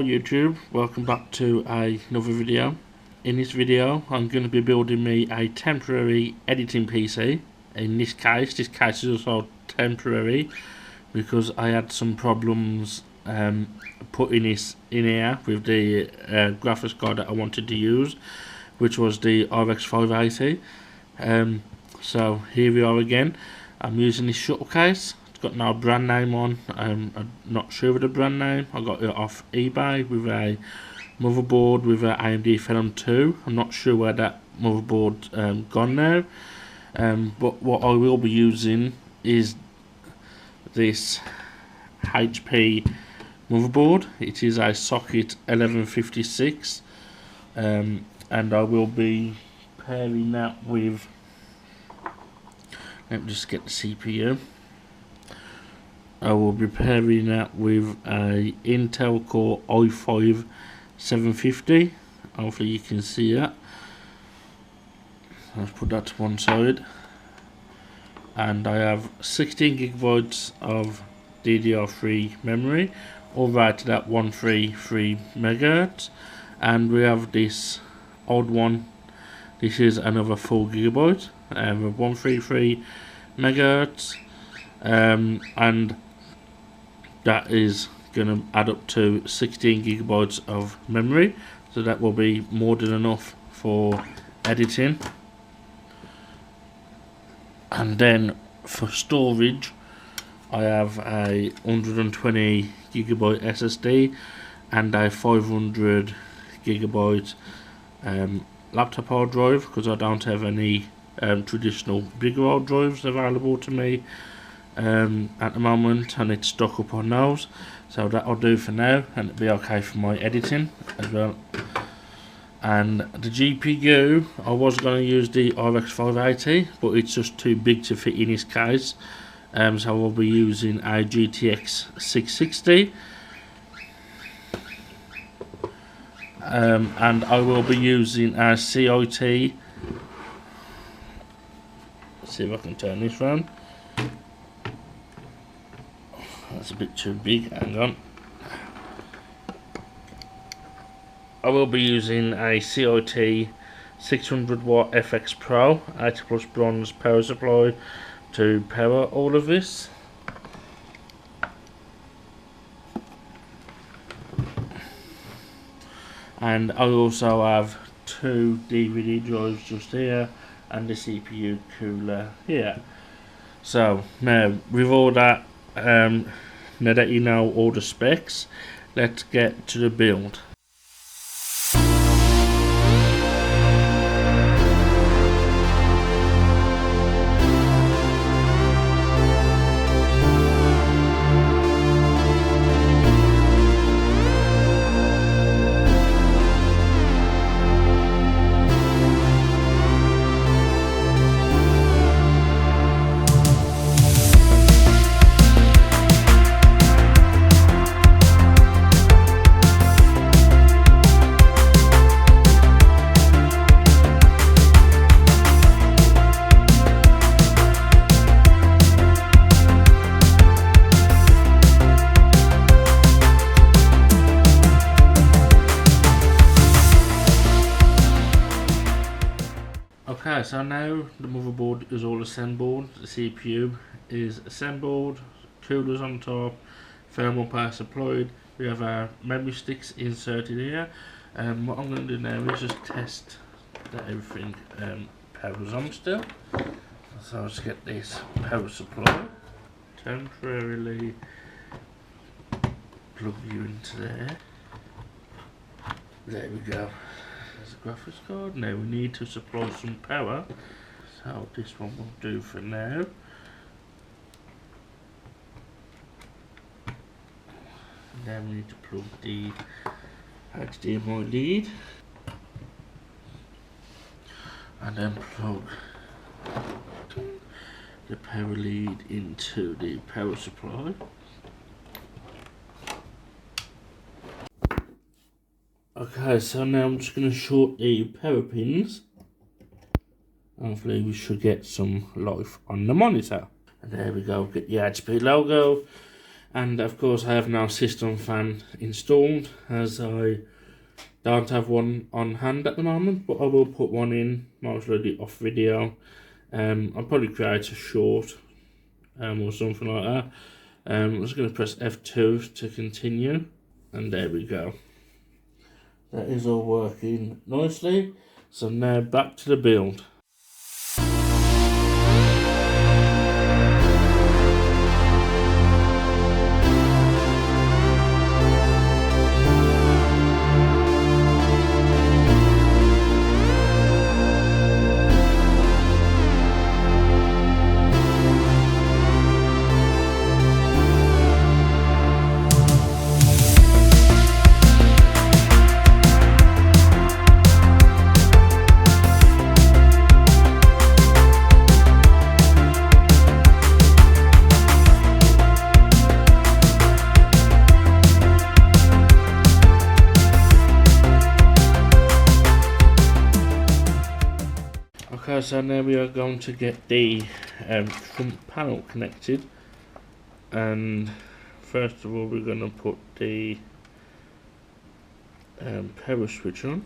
YouTube, welcome back to another video. In this video I'm going to be building me a temporary editing PC. In this case is also temporary because I had some problems putting this in here with the graphics card that I wanted to use, which was the RX 580. So here we are again. I'm using this shuttle case. It's got no brand name on. I'm not sure of the brand name. I got it off eBay with a motherboard with an AMD Phenom 2. I'm not sure where that motherboard gone now. But what I will be using is this HP motherboard. It is a socket 1156, and I will be pairing that with, let me just get the CPU. I will be pairing that with a Intel Core i5 750. Hopefully you can see that. Let's put that to one side. And I have 16 gigabytes of DDR3 memory, all rated at 133 megahertz. And we have this old one. This is another 4 gigabyte with 133 megahertz, and that is going to add up to 16 gigabytes of memory, so that will be more than enough for editing. And then for storage I have a 120 gigabyte SSD and a 500 gigabyte laptop hard drive, because I don't have any traditional bigger hard drives available to me at the moment. I need to stock up on those, so that'll do for now, and it'll be okay for my editing as well. And the GPU, I was going to use the RX 580, but it's just too big to fit in this case, so I will be using a GTX 660. And I will be using a CIT. See if I can turn this around. That's a bit too big, hang on. I will be using a CIT 600 watt FX Pro 80 plus bronze power supply to power all of this. And I also have 2 DVD drives just here and the CPU cooler here. So now with all that, now that you know all the specs, let's get to the build. Okay, so now the motherboard is all assembled, the CPU is assembled, coolers on top, thermal power supplied, we have our memory sticks inserted here. What I'm going to do now is just test that everything powers on still. So let's get this power supply, temporarily plug you into there. There we go. There's a graphics card. Now we need to supply some power, so this one will do for now. Then we need to plug the HDMI lead, and then plug the power lead into the power supply. Okay, so now I'm just going to short the power pins. Hopefully we should get some life on the monitor. And there we go, get the HP logo. And of course I have now system fan installed, as I don't have one on hand at the moment, but I will put one in most likely off video. I'll probably create a short or something like that. I'm just going to press F2 to continue, and there we go. That is all working nicely. So now back to the build. Okay, so now we are going to get the front panel connected, and first of all we're going to put the power switch on,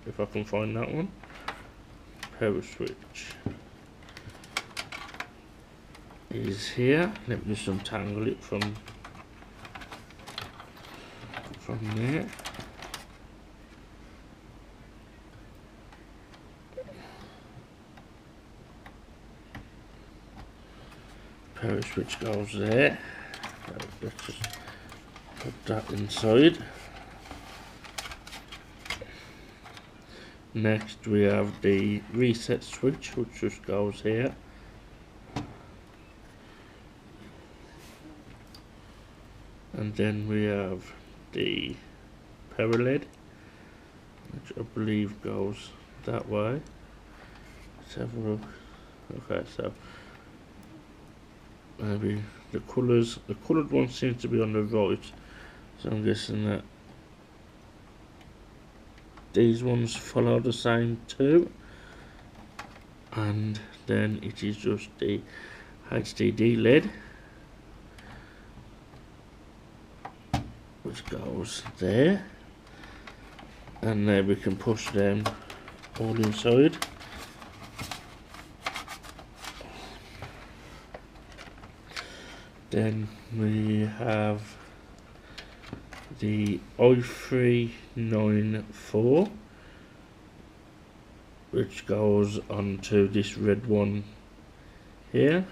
if I can find that one. Power switch is here. Let me just untangle it from there. Power switch goes there. Let's just put that inside. Next we have the reset switch, which just goes here. And then we have the power LED, which I believe goes that way. Let's have a look. Okay, so maybe the coloured one seems to be on the right, so I'm guessing that these ones follow the same too. And then it is just the HDD LED, which goes there, and then we can push them all inside. Then we have the i394, which goes onto this red one here.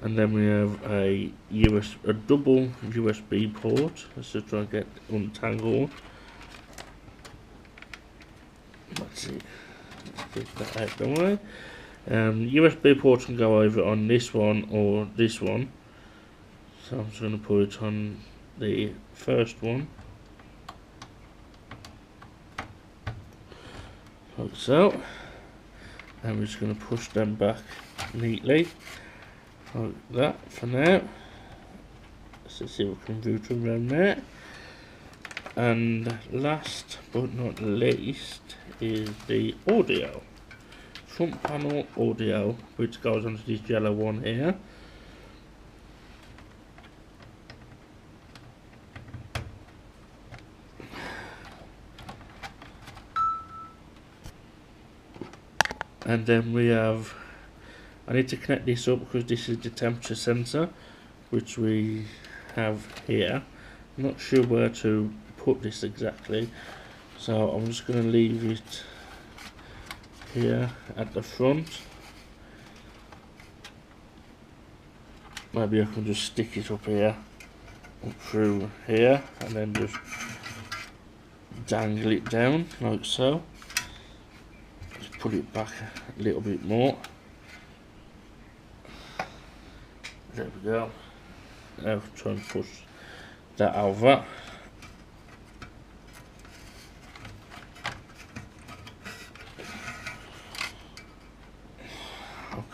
And then we have a double USB port. Let's just try and get untangled. Let's see. Let's get that out the way. USB port can go over on this one or this one. So I'm just going to put it on the first one, like so. And we're just going to push them back neatly, like that for now. Let's see if we can route around there. And last but not least is the audio. Front panel audio, which goes onto this yellow one here. And then we have, I need to connect this up because this is the temperature sensor, which we have here. I'm not sure where to put this exactly, so I'm just going to leave it here at the front. Maybe I can just stick it up here, up through here, and then just dangle it down like so. Just put it back a little bit more. There we go. Now try and push that over.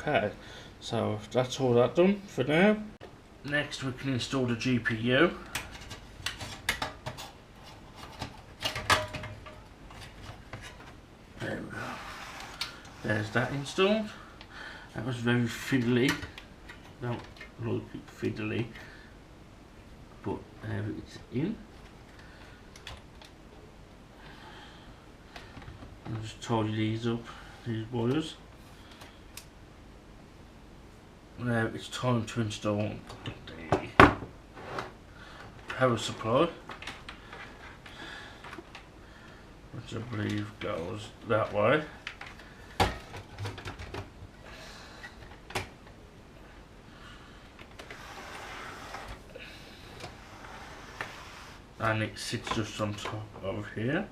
Okay, so that's all that done for now. Next we can install the GPU. There we go. There's that installed. That was very fiddly. Don't look fiddly, but it's in. I'll just tidy these up, these wires. Now it's time to install the power supply, which I believe goes that way. And it sits just on top of here.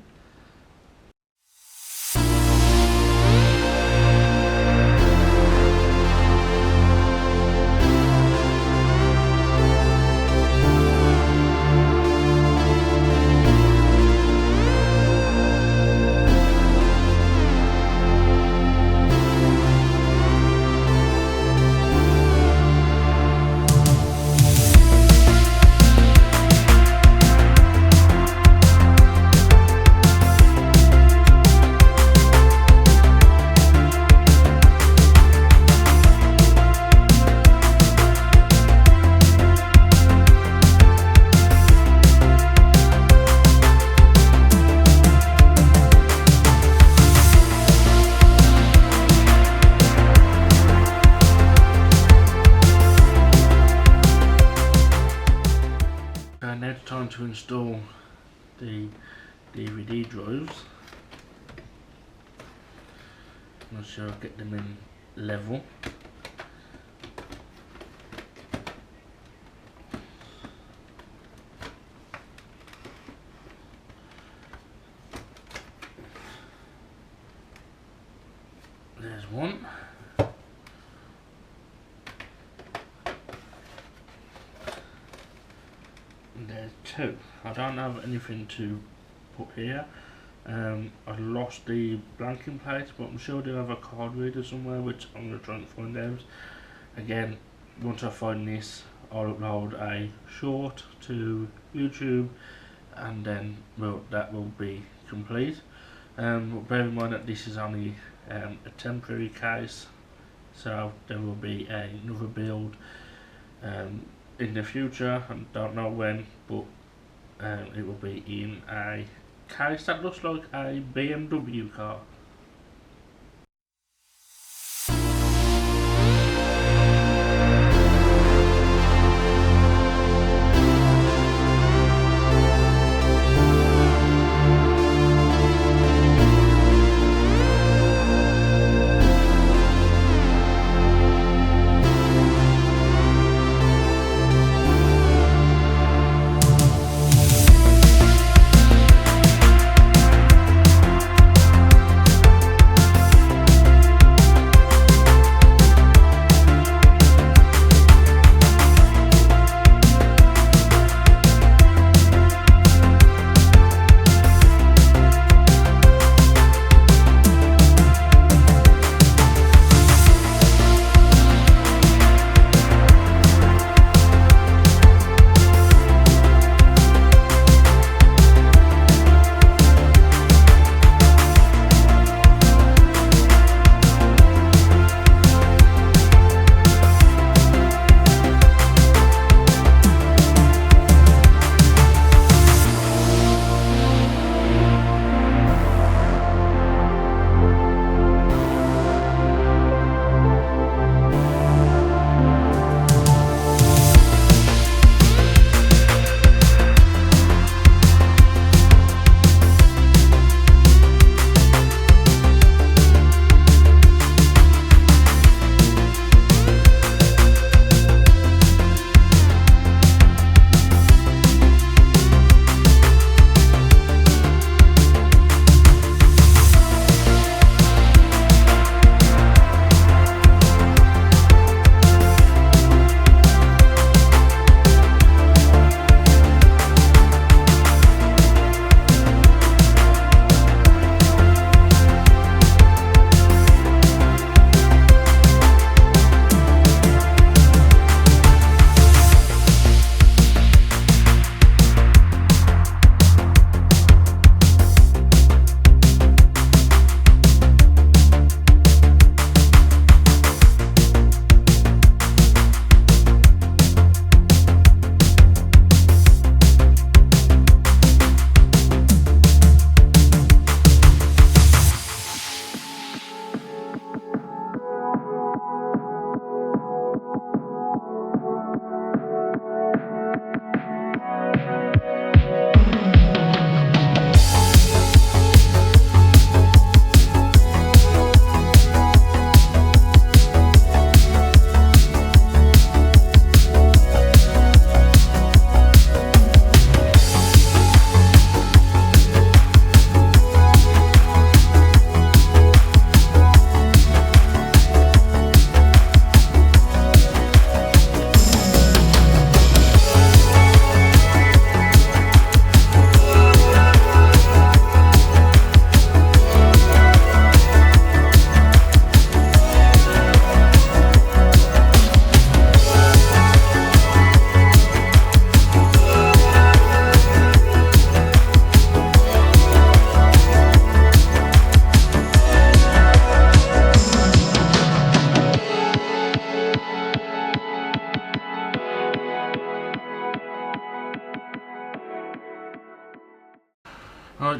Now it's time to install the DVD drives. Make sure I get them in level. There's one. There's two. I don't have anything to put here. I lost the blanking plate, but I'm sure they have a card reader somewhere, which I'm going to try and find out. Again, once I find this, I'll upload a short to YouTube, and then that will be complete. But bear in mind that this is only a temporary case, so there will be another build in the future. I don't know when, but it will be in a case that looks like a BMW car.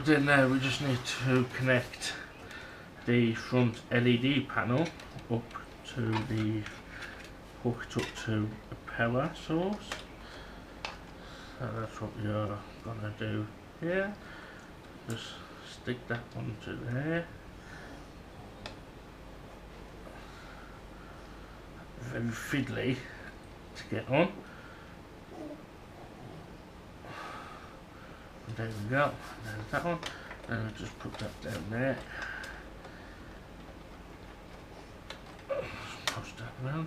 then we just need to connect the front LED panel up to the hook it up to a power source. So that's what you're gonna do here. Just stick that onto there. Very fiddly to get on. And there we go. There's that one. And I'll just put that down there. Just push that around.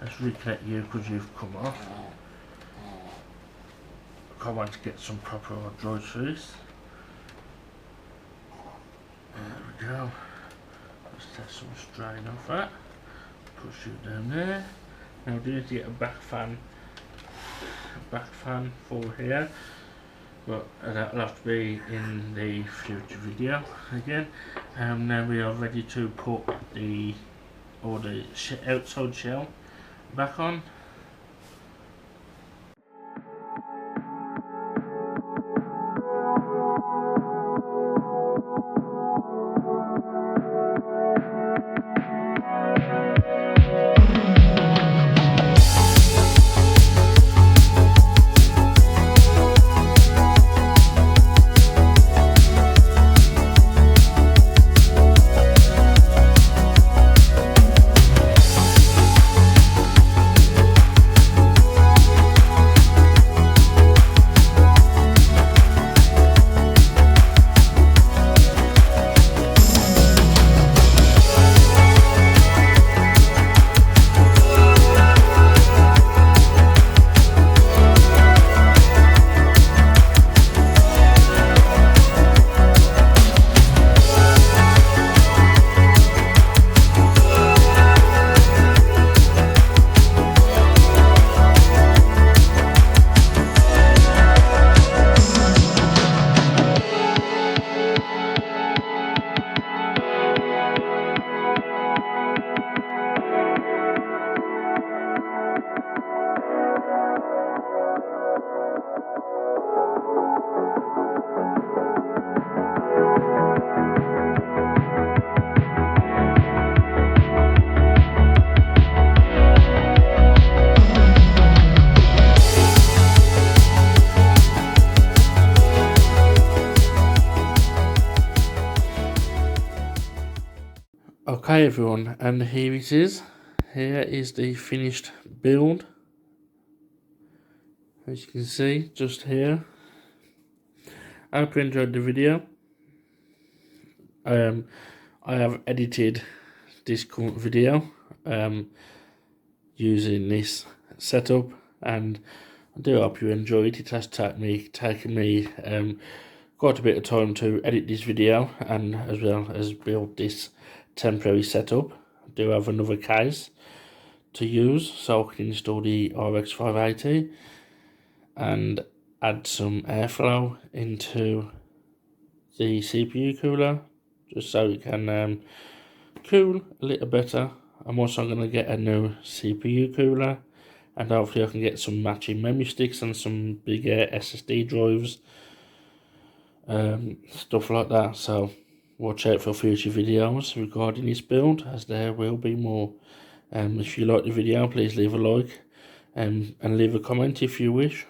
Let's reconnect you because you've come off. I want to get some proper Android through this. There we go. Let's take some strain off that. Push you down there. Now we need to get a back fan for here, but that'll have to be in the future video again. Now we are ready to put the outside shell back on. Okay everyone, and here it is. Here is the finished build. As you can see, just here. I hope you enjoyed the video. I have edited this current video using this setup, and I do hope you enjoyed it. It has taken me quite a bit of time to edit this video, and as well as build this temporary setup. I do have another case to use, so I can install the RX 580 and add some airflow into the CPU cooler, just so it can cool a little better. I'm also going to get a new CPU cooler, and hopefully I can get some matching memory sticks and some bigger SSD drives, stuff like that. So watch out for future videos regarding this build, as there will be more. If you like the video, please leave a like and leave a comment if you wish.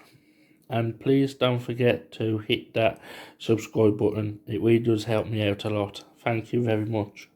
And please don't forget to hit that subscribe button. It really does help me out a lot. Thank you very much.